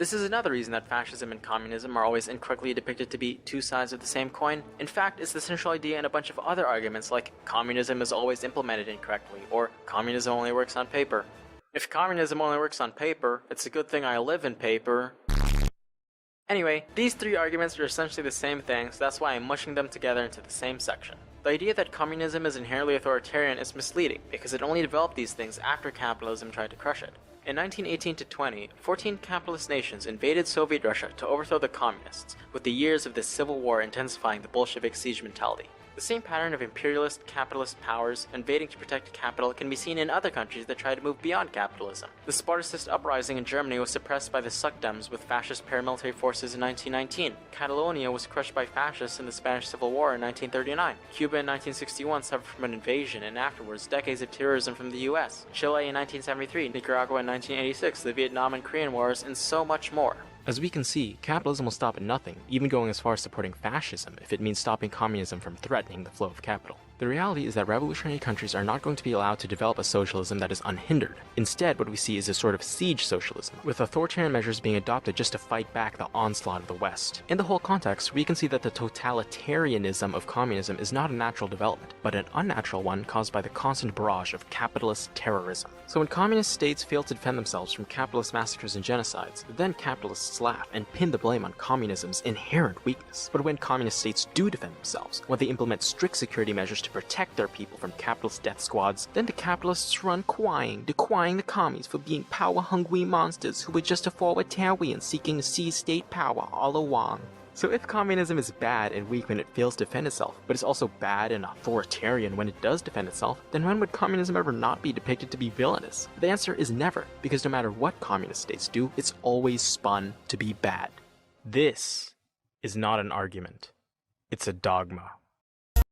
This is another reason that fascism and communism are always incorrectly depicted to be two sides of the same coin. In fact, it's the central idea in a bunch of other arguments like communism is always implemented incorrectly, or communism only works on paper. If communism only works on paper, it's a good thing I live in paper. Anyway, these three arguments are essentially the same thing, so that's why I'm mushing them together into the same section. The idea that communism is inherently authoritarian is misleading, because it only developed these things after capitalism tried to crush it. In 1918-20, 14 capitalist nations invaded Soviet Russia to overthrow the communists, with the years of this civil war intensifying the Bolshevik siege mentality. The same pattern of imperialist, capitalist powers invading to protect capital can be seen in other countries that try to move beyond capitalism. The Spartacist uprising in Germany was suppressed by the Sucdems with fascist paramilitary forces in 1919. Catalonia was crushed by fascists in the Spanish Civil War in 1939. Cuba in 1961 suffered from an invasion and afterwards decades of terrorism from the US. Chile in 1973, Nicaragua in 1986, the Vietnam and Korean Wars, and so much more. As we can see, capitalism will stop at nothing, even going as far as supporting fascism if it means stopping communism from threatening the flow of capital. The reality is that revolutionary countries are not going to be allowed to develop a socialism that is unhindered. Instead, what we see is a sort of siege socialism, with authoritarian measures being adopted just to fight back the onslaught of the West. In the whole context, we can see that the totalitarianism of communism is not a natural development, but an unnatural one caused by the constant barrage of capitalist terrorism. So when communist states fail to defend themselves from capitalist massacres and genocides, then capitalists laugh and pin the blame on communism's inherent weakness. But when communist states do defend themselves, when they implement strict security measures to protect their people from capitalist death squads, then the capitalists run decrying the commies for being power-hungry monsters who were just authoritarian seeking to seize state power all along. So if communism is bad and weak when it fails to defend itself, but is also bad and authoritarian when it does defend itself, then when would communism ever not be depicted to be villainous? The answer is never, because no matter what communist states do, it's always spun to be bad. This is not an argument. It's a dogma.